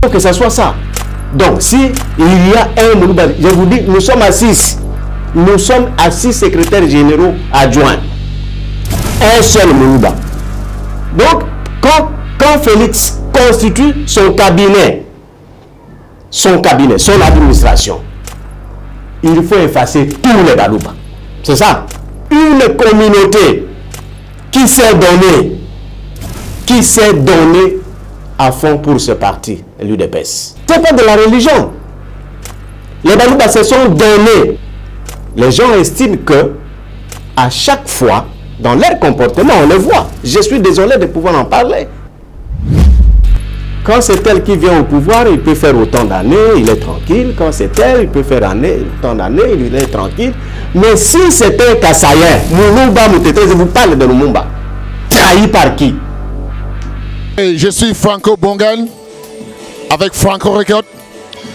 Il faut que ça soit ça. Donc, si il y a un Moulouba, je vous dis, nous sommes à 6. Nous sommes à 6 secrétaires généraux adjoints. Un seul Moulouba. Donc, quand Félix constitue son cabinet, son administration, il faut effacer tous les Balouba. C'est ça. Une communauté qui s'est donnée à fond pour ce parti, l'UDPS. C'est pas de la religion. Les Balouba se sont donnés. Les gens estiment que à chaque fois, dans leur comportement, on le voit. Je suis désolé de pouvoir en parler. Quand c'est elle qui vient au pouvoir, il peut faire autant d'années, il est tranquille. Quand c'est elle, il peut faire autant d'années, il est tranquille. Mais si c'est un Kassayen, Moulumba Moutete, je vous parle de Lumumba, trahi par qui? Je suis Franco Bongan avec Franco Record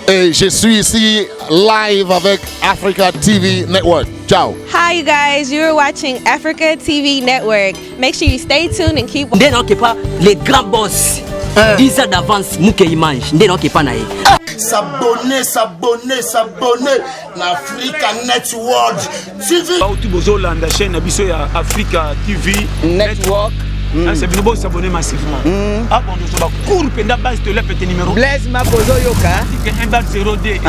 et je suis ici live avec Africa TV Network. Ciao. Hi you guys, you're watching Africa TV Network. Make sure you stay tuned and keep. Ndé non pas les grands boss. 10 ans d'avance, mouke image. Ndé non pas naïe. S'abonner na Africa Network TV. Bauti bozola la chaîne biso ya Africa TV Network. C'est bien beau s'abonner massivement. Ah bon, nous sommes court penda base de la petit numéro. Blaise Makozo Yoka. 1-0D.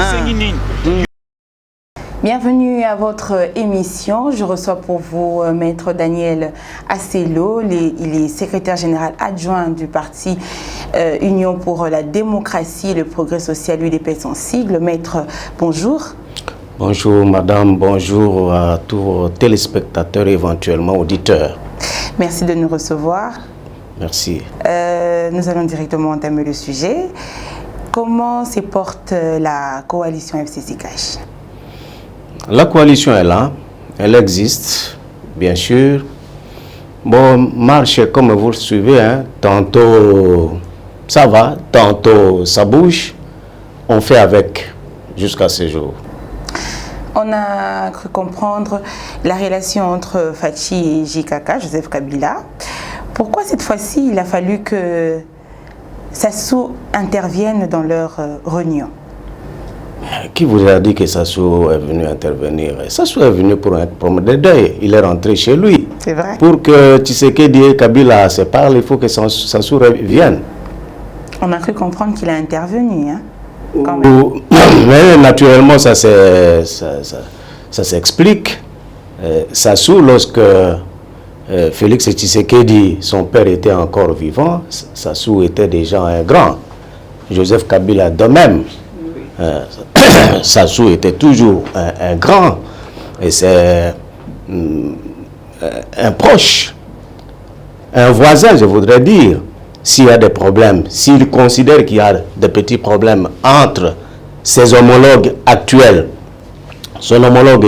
Bienvenue à votre émission. Je reçois pour vous Maître Daniel Assello. Il est secrétaire général adjoint du parti Union pour la démocratie et le progrès social UDPS en sigle. Maître, bonjour. Bonjour madame, bonjour à tous vos téléspectateurs et éventuellement auditeurs. Merci de nous recevoir. Merci. Nous allons directement entamer le sujet. Comment se porte la coalition FCC Cash? La coalition est là, elle existe, bien sûr. Bon, marche comme vous le suivez, hein. Tantôt ça va, tantôt ça bouge. On fait avec jusqu'à ce jour. On a cru comprendre la relation entre Fachi et JKK, Joseph Kabila. Pourquoi cette fois-ci il a fallu que Sassou intervienne dans leur réunion? Qui vous a dit que Sassou est venu intervenir? Sassou est venu pour un problème de deuil. Il est rentré chez lui. C'est vrai. Pour que Tshisekedi et Kabila se parlent, il faut que Sassou revienne. On a cru comprendre qu'il a intervenu, hein? Mais naturellement, ça s'explique. Sassou, lorsque Félix Tshisekedi, son père, était encore vivant, Sassou était déjà un grand. Joseph Kabila de même. Sassou était toujours un grand. Et c'est un proche, un voisin, je voudrais dire. S'il y a des problèmes, s'il considère qu'il y a des petits problèmes entre ses homologues actuels, son homologue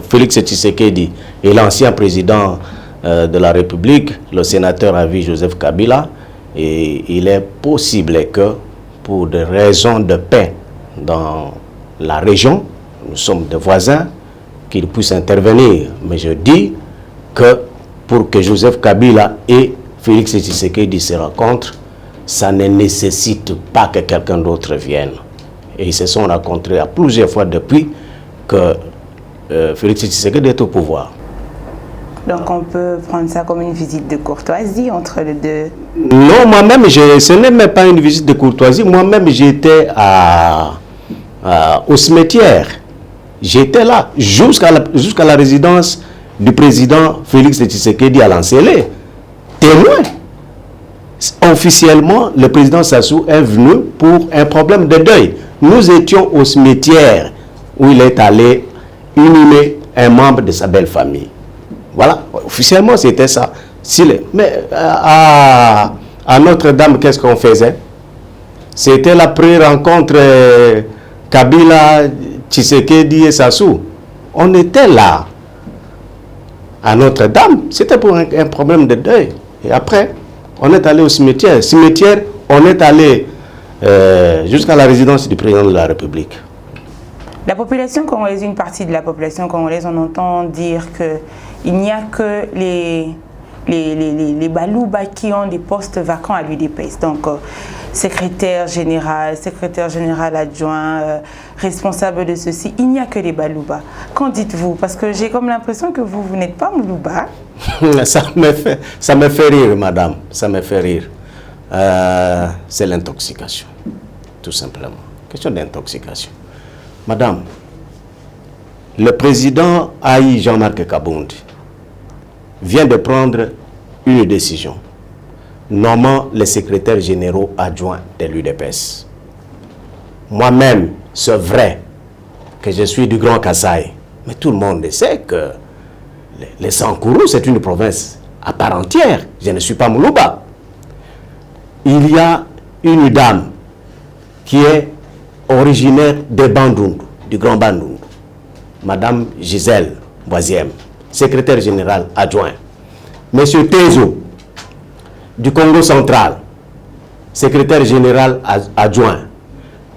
Félix Tshisekedi et l'ancien président de la République, le sénateur à vie Joseph Kabila, et il est possible que pour des raisons de paix dans la région, nous sommes des voisins, qu'il puisse intervenir. Mais je dis que pour que Joseph Kabila et Félix Tshisekedi se rencontrent, ça ne nécessite pas que quelqu'un d'autre vienne. Et ils se sont rencontrés à plusieurs fois depuis que Félix Tshisekedi est au pouvoir. Donc on peut prendre ça comme une visite de courtoisie entre les deux? Non, moi-même, ce n'est même pas une visite de courtoisie. Moi-même, j'étais au cimetière. J'étais là jusqu'à la résidence du président Félix Tshisekedi à Lansele. Témoin. Officiellement, le président Sassou est venu pour un problème de deuil. Nous étions au cimetière où il est allé inhumer un membre de sa belle famille. Voilà, officiellement c'était ça. Mais à Notre-Dame, qu'est-ce qu'on faisait? C'était la pré-rencontre Kabila, Tshisekedi et Sassou. On était là. À Notre-Dame, c'était pour un problème de deuil. Et après, on est allé au cimetière. Cimetière, on est allé jusqu'à la résidence du président de la République. La population congolaise, une partie de la population congolaise, on entend dire qu'il n'y a que les les Balouba qui ont des postes vacants à l'UDPS. Donc, secrétaire général adjoint, responsable de ceci, il n'y a que les Balouba. Qu'en dites-vous? Parce que j'ai comme l'impression que vous n'êtes pas Moulouba. Ça me fait rire, madame. Ça me fait rire. C'est l'intoxication, tout simplement. Question d'intoxication. Madame, le président Aïe Jean-Marc Kabound vient de prendre une décision, nommant les secrétaires généraux adjoints de l'UDPS. Moi-même, c'est vrai que je suis du Grand Kasaï, mais tout le monde sait que les Sankourou, c'est une province à part entière. Je ne suis pas Moulouba. Il y a une dame qui est originaire de Bandundu, du Grand Bandundu, Madame Gisèle Boisiem, secrétaire général adjoint. Monsieur Tezo, du Congo central, secrétaire général adjoint.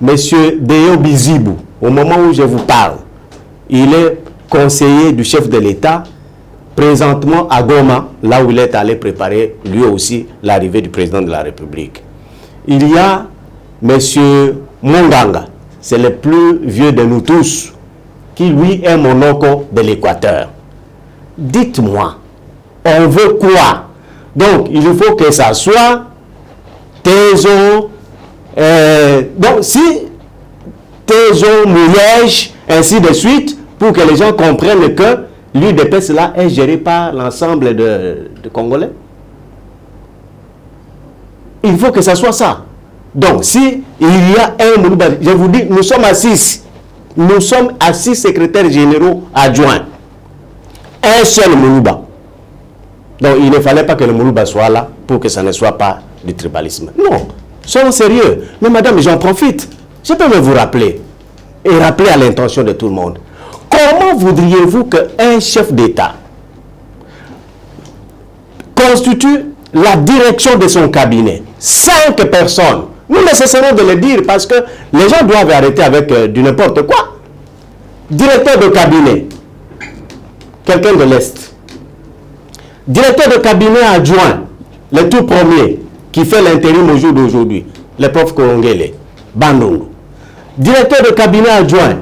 Monsieur Deo Bizibou, au moment où je vous parle, il est conseiller du chef de l'État, présentement à Goma, là où il est allé préparer lui aussi l'arrivée du président de la République. Il y a monsieur Monganga, c'est le plus vieux de nous tous, qui lui est monoko de l'Équateur. Dites-moi, on veut quoi? Donc, il faut que ça soit Tezo, donc si Tezo, Mouyège, ainsi de suite, pour que les gens comprennent que l'UDPS là est géré par l'ensemble de Congolais. Il faut que ça soit ça. Donc, si il y a un Moulouba, je vous dis, nous sommes à 6. Nous sommes à 6 secrétaires généraux adjoints. Un seul Moulouba. Donc, il ne fallait pas que le Moulouba soit là pour que ça ne soit pas du tribalisme. Non, soyons sérieux. Mais madame, j'en profite. Je peux me vous rappeler et rappeler à l'intention de tout le monde. Comment voudriez-vous qu'un chef d'État constitue la direction de son cabinet? 5 personnes. Nous ne cesserons de le dire parce que les gens doivent arrêter avec du n'importe quoi. Directeur de cabinet, quelqu'un de l'Est. Directeur de cabinet adjoint, le tout premier, qui fait l'intérim au jour d'aujourd'hui, le prof Korongele, Bandungu. Directeur de cabinet adjoint,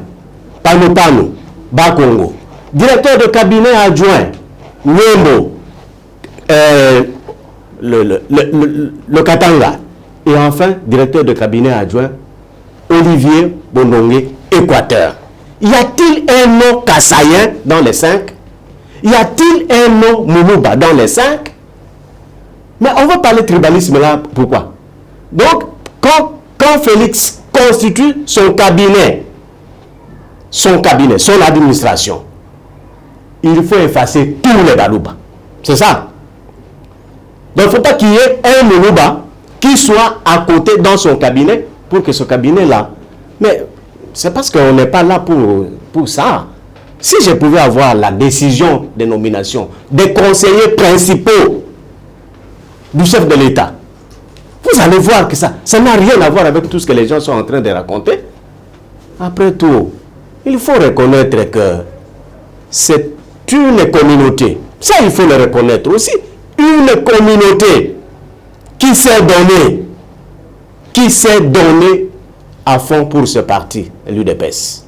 Panopano, Bakongo. Directeur de cabinet adjoint, Nwembo, le Katanga. Et enfin, directeur de cabinet adjoint, Olivier Bondongue, Équateur. Y a-t-il un nom kassaïen dans les 5? Y a-t-il un nom Moulouba dans les 5? Mais on va parler tribalisme là, pourquoi? Donc, quand Félix constitue son cabinet, son administration, il faut effacer tous les Balouba. C'est ça. Donc, il ne faut pas qu'il y ait un Moulouba qui soit à côté dans son cabinet pour que ce cabinet-là... Mais c'est parce qu'on n'est pas là pour ça. Si je pouvais avoir la décision de nomination des conseillers principaux du chef de l'État, vous allez voir que ça n'a rien à voir avec tout ce que les gens sont en train de raconter. Après tout, il faut reconnaître que c'est une communauté. Ça, il faut le reconnaître aussi. Une communauté qui s'est donnée à fond pour ce parti, l'UDPS.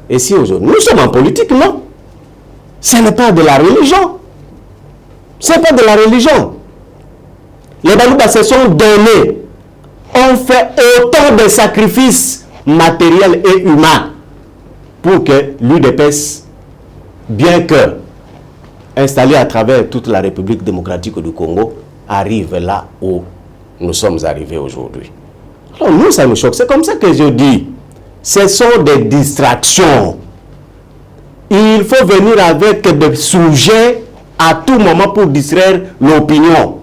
Et si aujourd'hui, nous sommes en politique, non. Ce n'est pas de la religion. Ce n'est pas de la religion. Les Balouba se sont donnés, ont fait autant de sacrifices matériels et humains pour que l'UDPS, bien que installé à travers toute la République démocratique du Congo, arrive là où nous sommes arrivés aujourd'hui. Alors nous, ça nous choque. C'est comme ça que je dis, ce sont des distractions. Il faut venir avec des sujets à tout moment pour distraire l'opinion.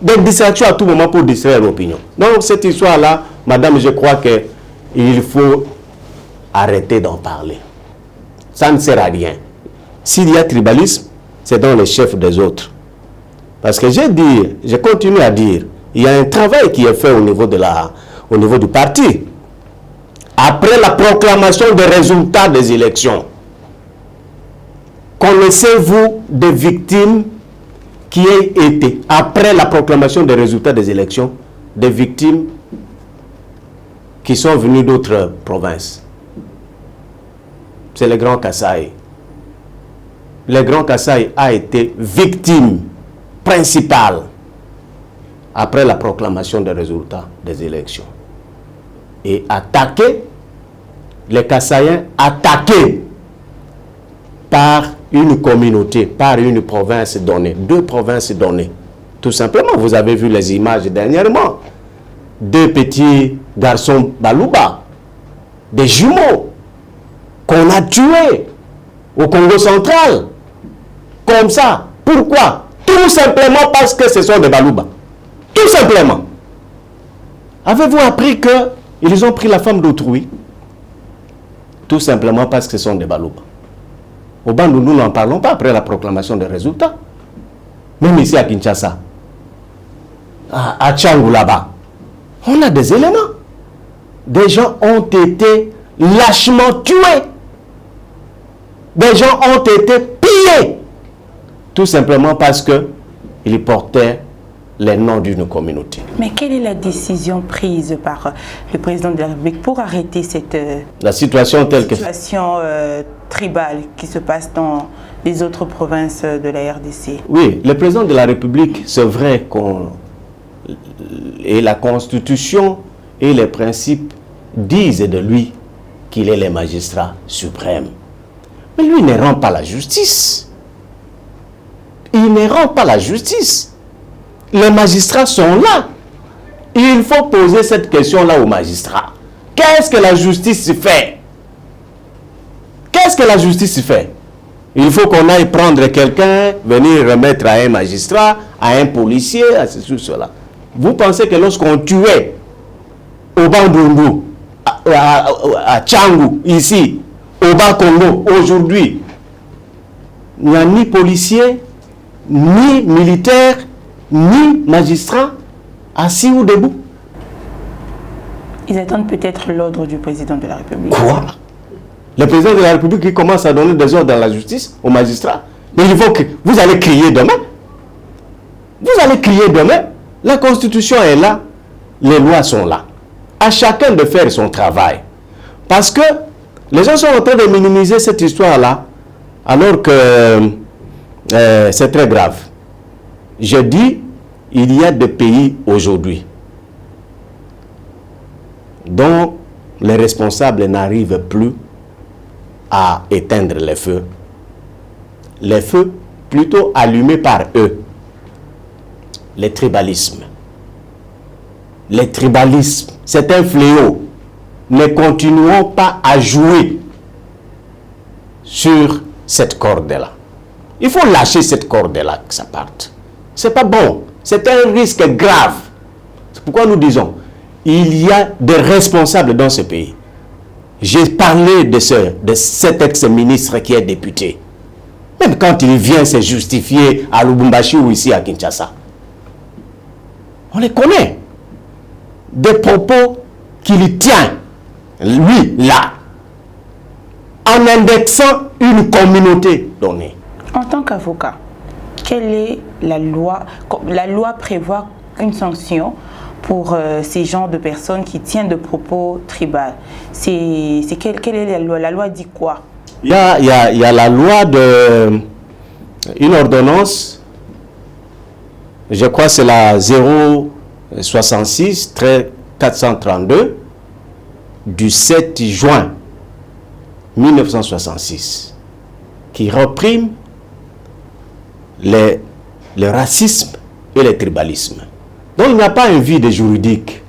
Des distractions à tout moment pour distraire l'opinion. Donc cette histoire-là, madame, je crois qu'il faut arrêter d'en parler. Ça ne sert à rien. S'il y a tribalisme, c'est dans les chefs des autres. Parce que je continue à dire, il y a un travail qui est fait au niveau du parti. Après la proclamation des résultats des élections, connaissez-vous des victimes qui ait été, après la proclamation des résultats des élections, des victimes qui sont venues d'autres provinces. C'est le Grand Kasaï. Le Grand Kasaï a été victime principale après la proclamation des résultats des élections. Et attaqué, les Kasaïens attaqués par une communauté, par une province donnée, 2 provinces données. Tout simplement, vous avez vu les images dernièrement. 2 petits garçons Balouba, des jumeaux, qu'on a tués au Congo central. Comme ça. Pourquoi? Tout simplement parce que ce sont des Balouba. Tout simplement. Avez-vous appris qu'ils ont pris la femme d'autrui? Tout simplement parce que ce sont des Balouba. Au Bandou, nous n'en parlons pas après la proclamation des résultats. Même ici à Kinshasa, à Tchangou là-bas, on a des éléments. Des gens ont été lâchement tués. Des gens ont été pillés. Tout simplement parce qu'ils portaient les noms d'une communauté. Mais quelle est la décision prise par le président de la République pour arrêter cette la situation telle situation tribale qui se passe dans les autres provinces de la RDC? Oui, le président de la République, c'est vrai et la Constitution et les principes disent de lui qu'il est le magistrat suprême. Mais lui ne rend pas la justice. Il ne rend pas la justice. Les magistrats sont là. Il faut poser cette question-là aux magistrats. Qu'est-ce que la justice fait? Qu'est-ce que la justice fait? Il faut qu'on aille prendre quelqu'un, venir remettre à un magistrat, à un policier, à ceci ou cela. Vous pensez que lorsqu'on tuait au Bandundu, à Tchangou, ici, au Bas-Congo, aujourd'hui, il n'y a ni policier, ni militaire, ni magistrat assis ou debout? Ils attendent peut-être l'ordre du président de la République. Quoi? Le président de la République qui commence à donner des ordres dans la justice aux magistrats? Mais il faut que vous allez crier demain. Vous allez crier demain. La Constitution est là. Les lois sont là. À chacun de faire son travail. Parce que les gens sont en train de minimiser cette histoire-là, alors que c'est très grave. Je dis, il y a des pays aujourd'hui dont les responsables n'arrivent plus à éteindre les feux. Les feux plutôt allumés par eux. Les tribalismes. Les tribalismes, c'est un fléau. Ne continuons pas à jouer sur cette corde-là. Il faut lâcher cette corde-là, que ça parte. C'est pas bon. C'est un risque grave. C'est pourquoi nous disons, il y a des responsables dans ce pays. J'ai parlé de cet ex-ministre qui est député. Même quand il vient se justifier à Lubumbashi ou ici à Kinshasa. On les connaît. Des propos qu'il tient, lui, là, en indexant une communauté donnée. En tant qu'avocat, quelle est la loi? La loi prévoit une sanction pour ces genres de personnes qui tiennent de propos tribaux. Quelle est la loi? La loi dit quoi? Il y a la loi de... Une ordonnance, je crois que c'est la 066-432 du 7 juin 1966 qui réprime le racisme et le tribalisme. Donc il n'y a pas un vide juridique.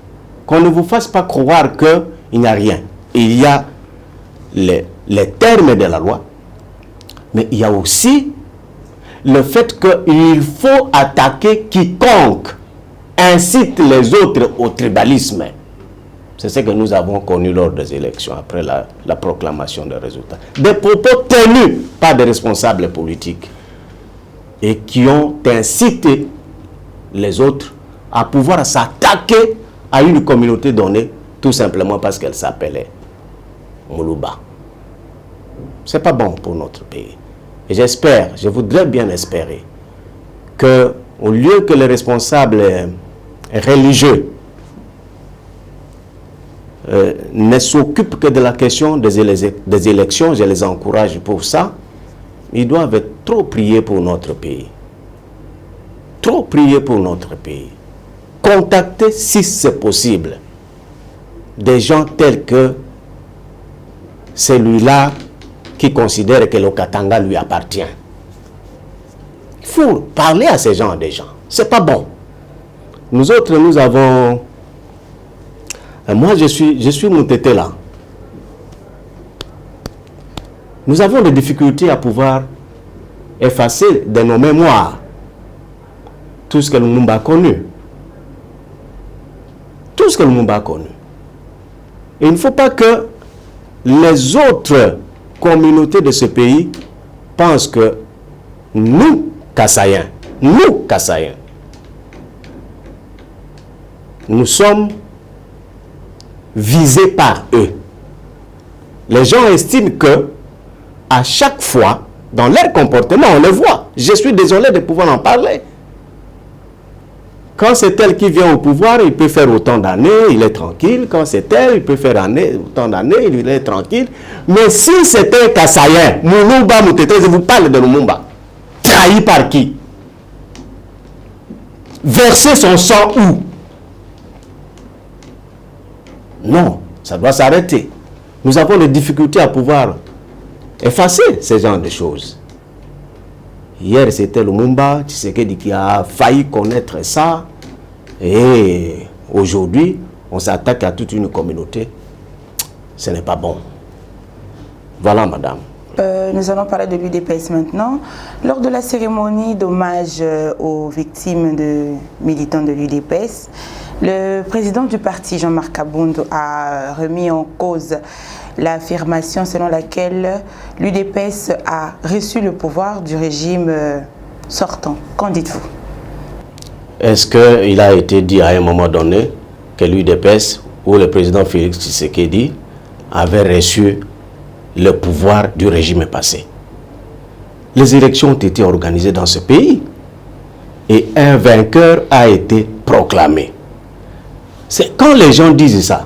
Qu'on ne vous fasse pas croire qu'il n'y a rien. Il y a les termes de la loi, mais il y a aussi le fait qu'il faut attaquer quiconque incite les autres au tribalisme. C'est ce que nous avons connu lors des élections, après la proclamation des résultats. Des propos tenus par des responsables politiques et qui ont incité les autres à pouvoir s'attaquer à une communauté donnée, tout simplement parce qu'elle s'appelait Moulouba. C'est pas bon pour notre pays. Et j'espère, je voudrais bien espérer que, au lieu que les responsables religieux ne s'occupent que de la question des élections, je les encourage pour ça, ils doivent trop prier pour notre pays. Trop prier pour notre pays. Contacter, si c'est possible, des gens tels que celui-là qui considère que le Katanga lui appartient. Il faut parler à ces gens déjà. C'est pas bon. Nous autres, nous avons... Moi, je suis Moutété là. Nous avons des difficultés à pouvoir effacer de nos mémoires tout ce que le Lumumba a connu. Tout ce que le Lumumba a connu. Et il ne faut pas que les autres communautés de ce pays pensent que nous, Kassaïens, nous sommes visés par eux. Les gens estiment que à chaque fois, dans leur comportement, on le voit. Je suis désolé de pouvoir en parler. Quand c'est elle qui vient au pouvoir, il peut faire autant d'années, il est tranquille. Quand c'est elle, il peut faire autant d'années, il est tranquille. Mais si c'était un Kassaïen, Moulumba Moutété, je vous parle de Lumumba, trahi par qui? Verser son sang où? Non, ça doit s'arrêter. Nous avons des difficultés à pouvoir effacer ce genre de choses. Hier, c'était Lumumba, Tshisekedi qui a failli connaître ça. Et aujourd'hui, on s'attaque à toute une communauté. Ce n'est pas bon. Voilà, madame. Nous allons parler de l'UDPS maintenant. Lors de la cérémonie d'hommage aux victimes de militants de l'UDPS, le président du parti, Jean-Marc Kabound, a remis en cause l'affirmation selon laquelle l'UDPS a reçu le pouvoir du régime sortant. Qu'en dites-vous? Est-ce qu'il a été dit à un moment donné que l'UDPS ou le président Félix Tshisekedi avait reçu le pouvoir du régime passé? Les élections ont été organisées dans ce pays et un vainqueur a été proclamé. C'est quand les gens disent ça,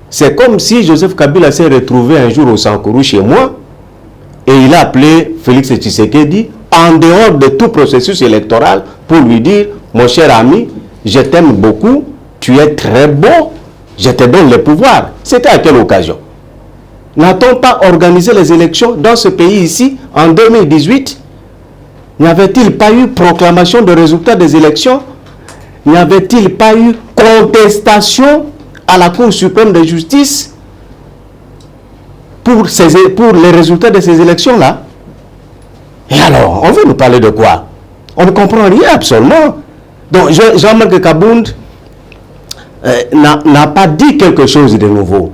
c'est comme si Joseph Kabila s'est retrouvé un jour au Sankourou chez moi et il a appelé Félix Tshisekedi en dehors de tout processus électoral pour lui dire: mon cher ami, je t'aime beaucoup, tu es très beau, je te donne le pouvoir. C'était à quelle occasion? N'a-t-on pas organisé les élections dans ce pays ici en 2018? N'y avait-il pas eu proclamation de résultats des élections? N'y avait-il pas eu contestation à la Cour suprême de justice pour les résultats de ces élections-là? Et alors, on veut nous parler de quoi? On ne comprend rien absolument. Donc, Jean-Marc Kabound n'a pas dit quelque chose de nouveau.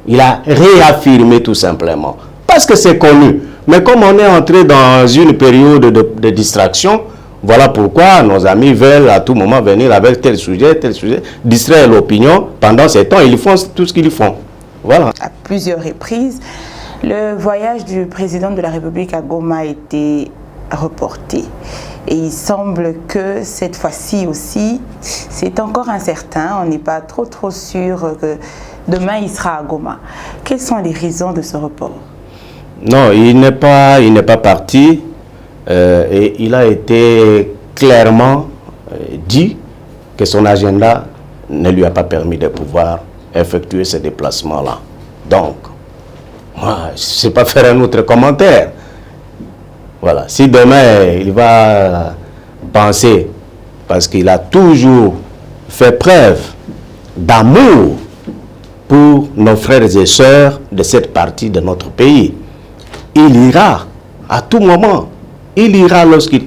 Il a réaffirmé tout simplement. Parce que c'est connu. Mais comme on est entré dans une période de distraction, voilà pourquoi nos amis veulent à tout moment venir avec tel sujet, distraire l'opinion. Pendant ces temps, ils font tout ce qu'ils font. Voilà. À plusieurs reprises, le voyage du président de la République à Goma a été reporté. Et il semble que cette fois-ci aussi, c'est encore incertain. On n'est pas trop sûr que demain il sera à Goma. Quelles sont les raisons de ce report? Non, il n'est pas parti. Et il a été clairement dit que son agenda ne lui a pas permis de pouvoir effectuer ce déplacement-là. Donc, moi, je ne sais pas faire un autre commentaire. Voilà. Si demain, il va penser, parce qu'il a toujours fait preuve d'amour pour nos frères et sœurs de cette partie de notre pays, il ira à tout moment. Il ira lorsqu'il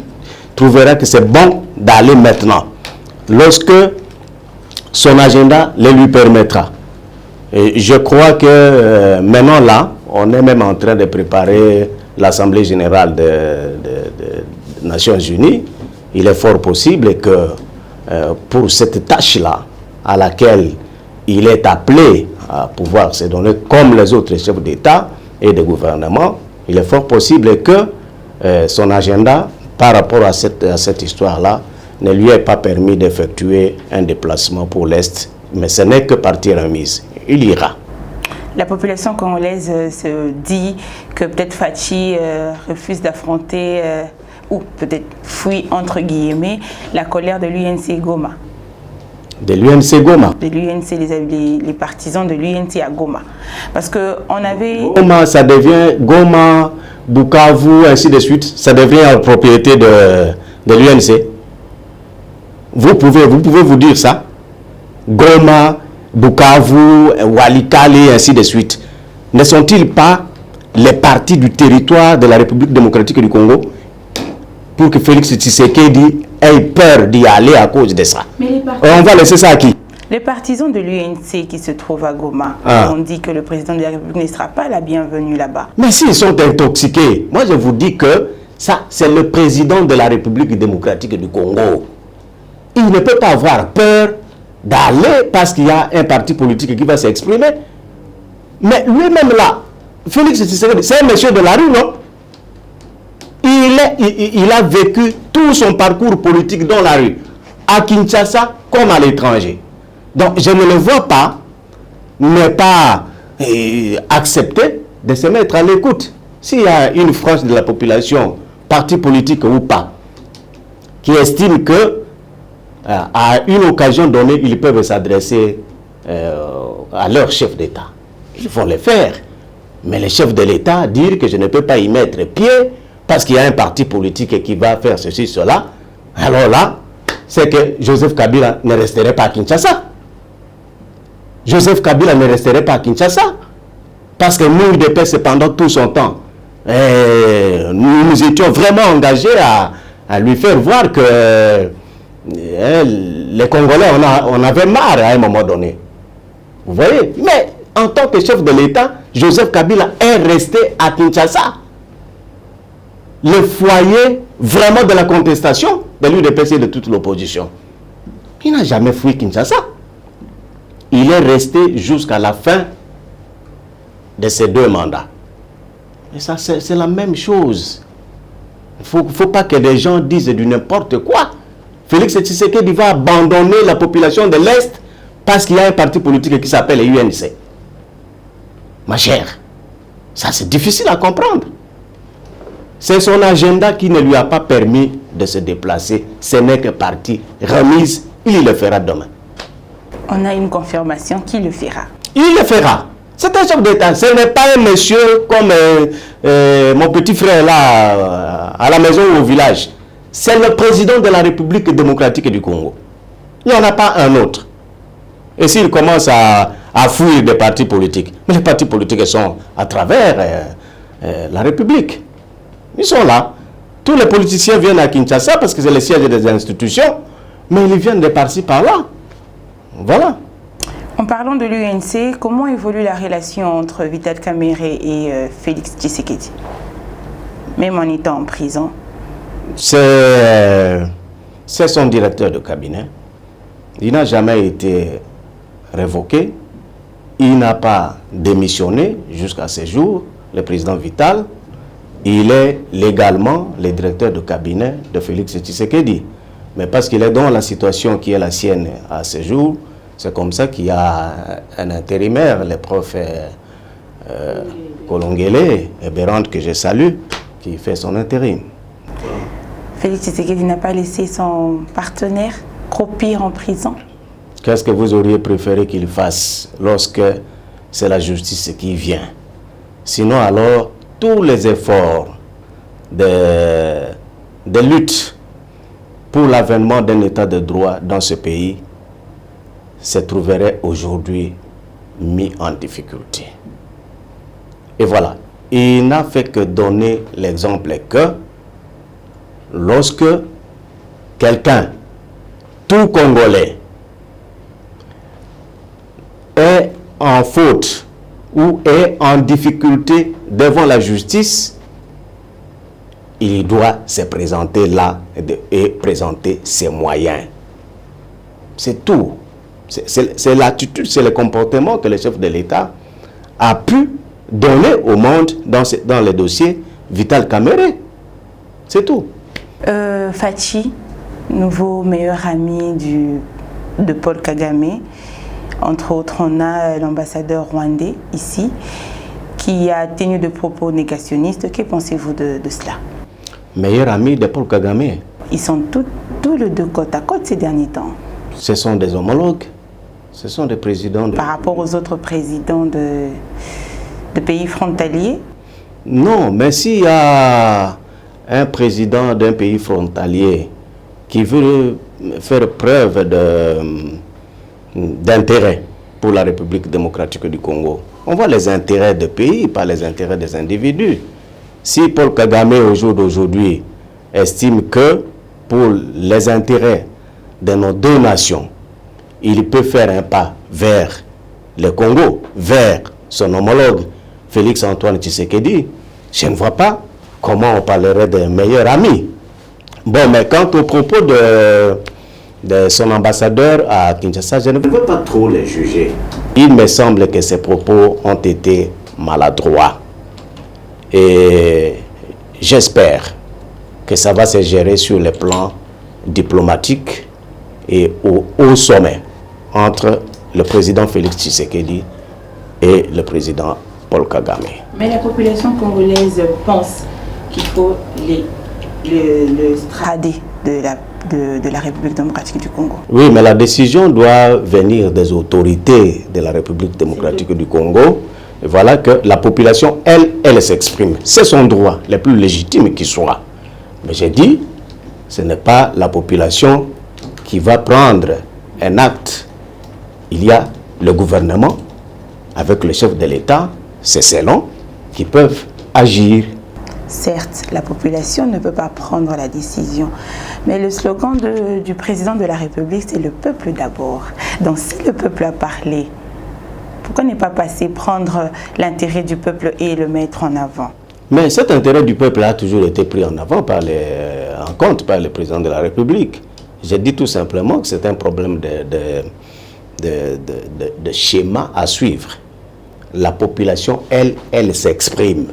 trouvera que c'est bon d'aller maintenant, lorsque son agenda le lui permettra. Et je crois que maintenant là, on est même en train de préparer l'Assemblée générale des Nations Unies. Il est fort possible que pour cette tâche-là, à laquelle il est appelé à pouvoir se donner comme les autres chefs d'État et de gouvernement, il est fort possible que son agenda par rapport à cette histoire-là, ne lui ait pas permis d'effectuer un déplacement pour l'Est. Mais ce n'est que partie remise. Il ira. La population congolaise se dit que peut-être Fachi refuse d'affronter, ou peut-être fuit entre guillemets, la colère de l'UNC Goma. De l'UNC Goma. De l'UNC, les partisans de l'UNC à Goma. Parce qu'on avait... Goma, ça devient Goma, Bukavu, ainsi de suite. Ça devient la propriété de l'UNC. Vous pouvez vous dire ça. Goma, Bukavu, Walikale, ainsi de suite. Ne sont-ils pas les partis du territoire de la République démocratique du Congo pour que Félix Tshisekedi ait peur d'y aller à cause de ça? On va laisser ça à qui? Les partisans de l'UNC qui se trouvent à Goma ont dit que le président de la République ne sera pas la bienvenue là-bas. Mais s'ils sont intoxiqués, moi je vous dis que ça, c'est le président de la République démocratique du Congo. Il ne peut pas avoir peur d'aller parce qu'il y a un parti politique qui va s'exprimer. Mais lui-même là, Félix Tshisekedi, c'est un monsieur de la rue, non? Il a vécu tout son parcours politique dans la rue, à Kinshasa comme à l'étranger. Donc je ne le vois pas ne pas accepter de se mettre à l'écoute. S'il y a une frange de la population, parti politique ou pas, qui estime que à une occasion donnée, ils peuvent s'adresser à leur chef d'État, ils vont le faire. Mais le chef de l'État dire que je ne peux pas y mettre pied parce qu'il y a un parti politique qui va faire ceci, cela, alors là, c'est que Joseph Kabila ne resterait pas à Kinshasa. Joseph Kabila ne resterait pas à Kinshasa. Parce que nous, UDPS, pendant tout son temps, nous étions vraiment engagés à lui faire voir que les Congolais, on avait marre à un moment donné. Vous voyez? Mais en tant que chef de l'État, Joseph Kabila est resté à Kinshasa. Le foyer vraiment de la contestation de l'UDPS et de toute l'opposition. Il n'a jamais fui Kinshasa. Il est resté jusqu'à la fin de ses 2 mandats. Et ça, c'est la même chose. Il ne faut pas que les gens disent du n'importe quoi. Félix Tshisekedi va abandonner la population de l'Est parce qu'il y a un parti politique qui s'appelle UNC. Ma chère, ça c'est difficile à comprendre. C'est son agenda qui ne lui a pas permis de se déplacer. Ce n'est que partie remise. Il le fera demain. On a une confirmation qu'il le fera. Il le fera. C'est un chef d'État. Ce n'est pas un monsieur comme mon petit frère là, à la maison ou au village. C'est le président de la République démocratique du Congo. Il n'y en a pas un autre. Et s'il commence à fuir des partis politiques, mais les partis politiques sont à travers la République. Ils sont là. Tous les politiciens viennent à Kinshasa parce que c'est le siège des institutions, mais ils viennent de par-ci, par-là. Voilà. En parlant de l'UNC, comment évolue la relation entre Vital Kamerhe et Félix Tshisekedi, même en étant en prison? C'est son directeur de cabinet. Il n'a jamais été révoqué. Il n'a pas démissionné jusqu'à ce jour, le président Vital. Il est légalement le directeur de cabinet de Félix Tshisekedi. Mais parce qu'il est dans la situation qui est la sienne à ce jour, c'est comme ça qu'il y a un intérimaire, le prof Kolongele et Bérande, que je salue, qui fait son intérim. Félix Tshisekedi n'a pas laissé son partenaire croupir en prison. Qu'est-ce que vous auriez préféré qu'il fasse lorsque c'est la justice qui vient? Sinon, alors, tous les efforts de lutte pour l'avènement d'un état de droit dans ce pays se trouveraient aujourd'hui mis en difficulté. Et voilà, il n'a fait que donner l'exemple que lorsque quelqu'un, tout Congolais, est en faute ou est en difficulté devant la justice, il doit se présenter là et présenter ses moyens. C'est tout. C'est l'attitude, c'est le comportement que le chef de l'État a pu donner au monde dans le dossier Vital Kamerhe. C'est tout. Fachi, nouveau meilleur ami de Paul Kagame. Entre autres, on a l'ambassadeur rwandais ici qui a tenu de propos négationnistes. Que pensez-vous de cela? Meilleur ami de Paul Kagame. Ils sont tous les deux côte à côte ces derniers temps. Ce sont des homologues. Ce sont des présidents. Par rapport aux autres présidents de pays frontaliers? Non, mais s'il y a un président d'un pays frontalier qui veut faire preuve d'intérêt pour la République démocratique du Congo, on voit les intérêts du pays, pas les intérêts des individus. Si Paul Kagame, au jour d'aujourd'hui, estime que pour les intérêts de nos deux nations, il peut faire un pas vers le Congo, vers son homologue Félix-Antoine Tshisekedi, je ne vois pas comment on parlerait de meilleurs amis. Bon, mais quant au propos de son ambassadeur à Kinshasa, je ne veux pas trop les juger. Il me semble que ces propos ont été maladroits. Et j'espère que ça va se gérer sur le plan diplomatique et au haut sommet entre le président Félix Tshisekedi et le président Paul Kagame. Mais la population congolaise pense qu'il faut le strader de la République démocratique du Congo. Oui, mais la décision doit venir des autorités de la République démocratique du Congo. Et voilà que la population, elle s'exprime. C'est son droit, le plus légitime qui soit. Mais j'ai dit, ce n'est pas la population qui va prendre un acte. Il y a le gouvernement avec le chef de l'État, c'est selon, qui peuvent agir. Certes, la population ne peut pas prendre la décision, mais le slogan du président de la République, c'est le peuple d'abord. Donc si le peuple a parlé, pourquoi ne pas prendre l'intérêt du peuple et le mettre en avant? Mais cet intérêt du peuple a toujours été pris en avant en compte par le président de la République. J'ai dit tout simplement que c'est un problème de schéma à suivre. La population, elle s'exprime.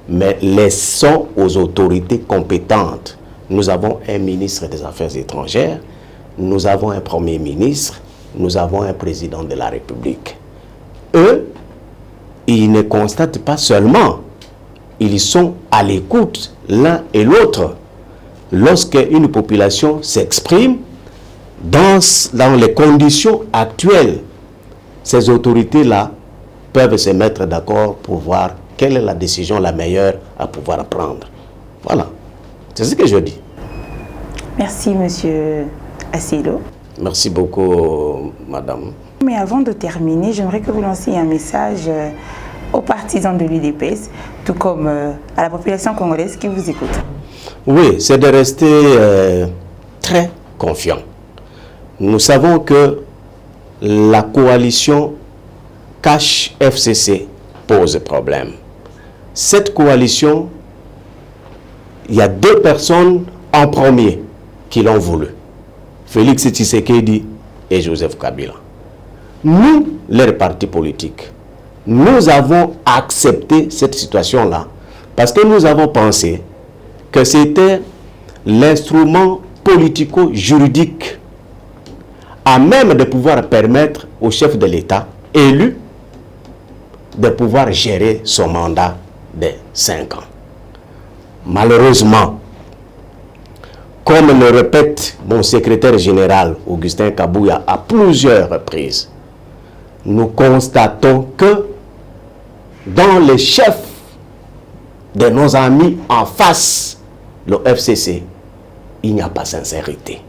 Mais laissons aux autorités compétentes. Nous avons un ministre des Affaires étrangères, nous avons un premier ministre, nous avons un président de la République. Eux, ils ne constatent pas seulement, ils sont à l'écoute l'un et l'autre. Lorsque une population s'exprime dans les conditions actuelles, ces autorités-là peuvent se mettre d'accord pour voir quelle est la décision la meilleure à pouvoir prendre. Voilà, c'est ce que je dis. Merci, monsieur Asselo. Merci beaucoup, madame. Mais avant de terminer, j'aimerais que vous lanciez un message aux partisans de l'UDPS, tout comme à la population congolaise qui vous écoute. Oui, c'est de rester très confiant. Nous savons que la coalition Cash FCC pose problème. Cette coalition, il y a deux personnes en premier qui l'ont voulu. Félix Tshisekedi et Joseph Kabila. Nous, les partis politiques, nous avons accepté cette situation-là parce que nous avons pensé que c'était l'instrument politico-juridique à même de pouvoir permettre au chef de l'État élu de pouvoir gérer son mandat de 5 ans. Malheureusement, comme le répète mon secrétaire général Augustin Kabouya à plusieurs reprises, nous constatons que dans les chefs de nos amis en face, le FCC, il n'y a pas sincérité.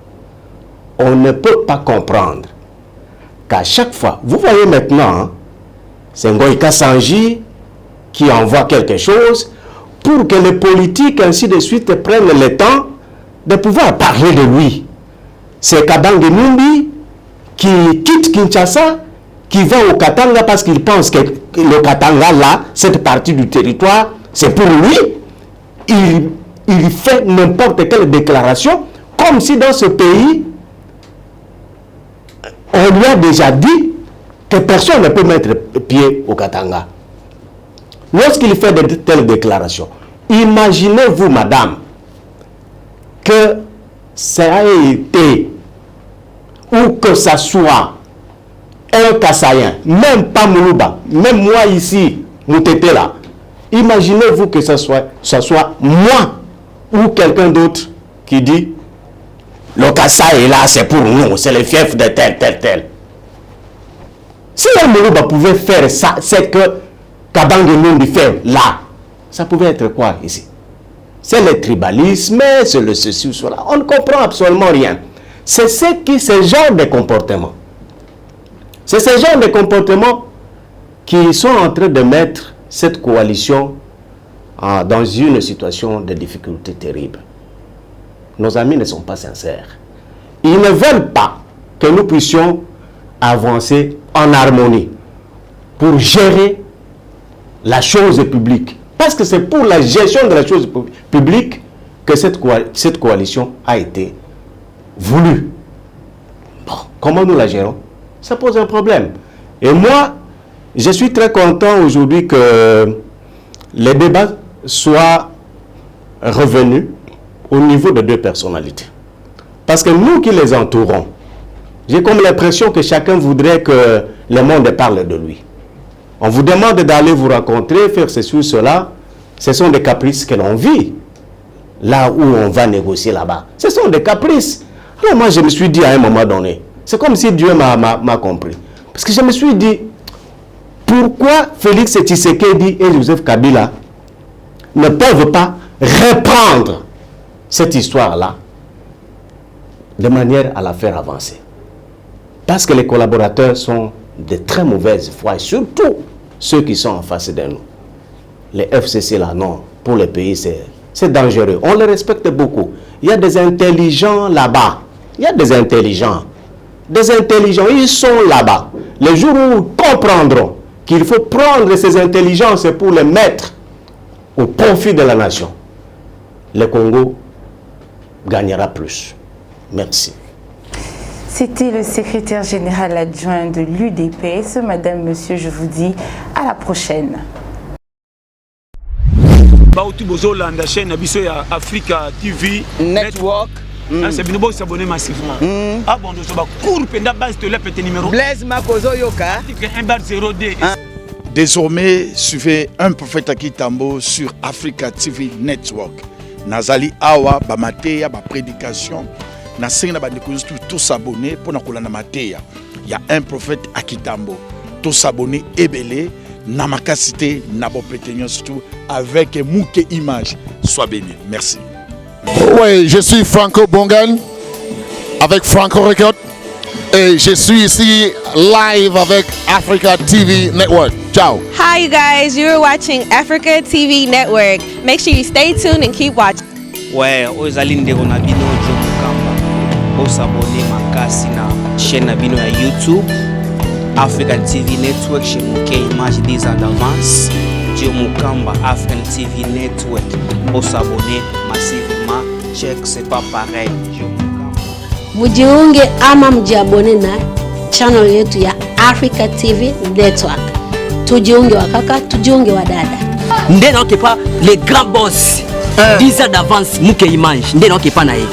On ne peut pas comprendre qu'à chaque fois, vous voyez maintenant, hein, c'est Ngoïka Sanji qui envoie quelque chose pour que les politiques ainsi de suite prennent le temps de pouvoir parler de lui. C'est Kabange Numbi qui quitte Kinshasa, qui va au Katanga parce qu'il pense que le Katanga là, cette partie du territoire, c'est pour lui. Il fait n'importe quelle déclaration, comme si dans ce pays, on lui a déjà dit que personne ne peut mettre pied au Katanga. Lorsqu'il fait de telles déclarations, imaginez-vous, madame, que ça a été, ou que ça soit un Kassaïen, même pas Moulouba, même moi ici, Moutete là, imaginez-vous que ça soit moi ou quelqu'un d'autre qui dit le Kassai est là, c'est pour nous, c'est le fief de tel. Si un Moulouba pouvait faire ça, c'est que Kabange Nundi fait là. Ça pouvait être quoi ici? C'est le tribalisme, c'est le ceci ou cela. On ne comprend absolument rien. C'est ce genre de comportement. C'est ce genre de comportement qui sont en train de mettre cette coalition dans une situation de difficulté terrible. Nos amis ne sont pas sincères. Ils ne veulent pas que nous puissions avancer en harmonie pour gérer la chose publique. Parce que c'est pour la gestion de la chose publique que cette coalition a été voulue. Bon, comment nous la gérons? Ça pose un problème. Et moi, je suis très content aujourd'hui que les débats soient revenus au niveau de deux personnalités. Parce que nous qui les entourons, j'ai comme l'impression que chacun voudrait que le monde parle de lui. On vous demande d'aller vous rencontrer, faire ceci ou cela. Ce sont des caprices que l'on vit. Là où on va négocier là-bas. Ce sont des caprices. Alors moi, je me suis dit à un moment donné, c'est comme si Dieu m'a compris. Parce que je me suis dit, pourquoi Félix Tshisekedi et Joseph Kabila ne peuvent pas reprendre cette histoire-là de manière à la faire avancer? Parce que les collaborateurs sont de très mauvaise foi, et surtout ceux qui sont en face de nous. Les FCC là, non, pour le pays, c'est dangereux. On les respecte beaucoup. Il y a des intelligents là-bas. Il y a des intelligents. Des intelligents, ils sont là-bas. Les jours où ils comprendront qu'il faut prendre ces intelligences pour les mettre au profit de la nation, le Congo gagnera plus. Merci. C'était le secrétaire général adjoint de l'UDPS. Madame, monsieur, je vous dis à la prochaine. Bauti Bozola, la chaîne Africa TV Network. C'est bien de s'abonner massivement. Abonnez-vous sur la cour penda base de l'EPT numéro. Blaise Makozo Yoka. 1/0D. Désormais, suivez un prophète Akitambo sur Africa TV Network. Nazali Awa, Bamateya, ba prédication. Na senga ba ndeko tous s'abonner pour na kolanda mateya. Il y a un prophète Akitambo. Tous s'abonner ebele na makasité na bo péténion surtout avec Mouké Image. Sois béni. Merci. Oui, je suis Franco Bongan avec Franco Record et je suis ici live avec Africa TV Network. Ciao. Hi, you guys. You're watching Africa TV Network. Make sure you stay tuned and keep watching. Ouais, ozali ndeko na bino jo mukamba. Osabone makasi na chaîne na bino ya YouTube African TV Network chez Mouké Image des d'avance. Jo mukamba African TV Network. Osabone massivement. Check, c'est pas pareil. Mujiunge ama mjiabone na channel yetu ya Africa TV Network. Tujiunge wakaka, tujiunge wadada. Ndena okepa les grands boss. 10 ans d'avance Mouké Image. Ndena okepa na ye.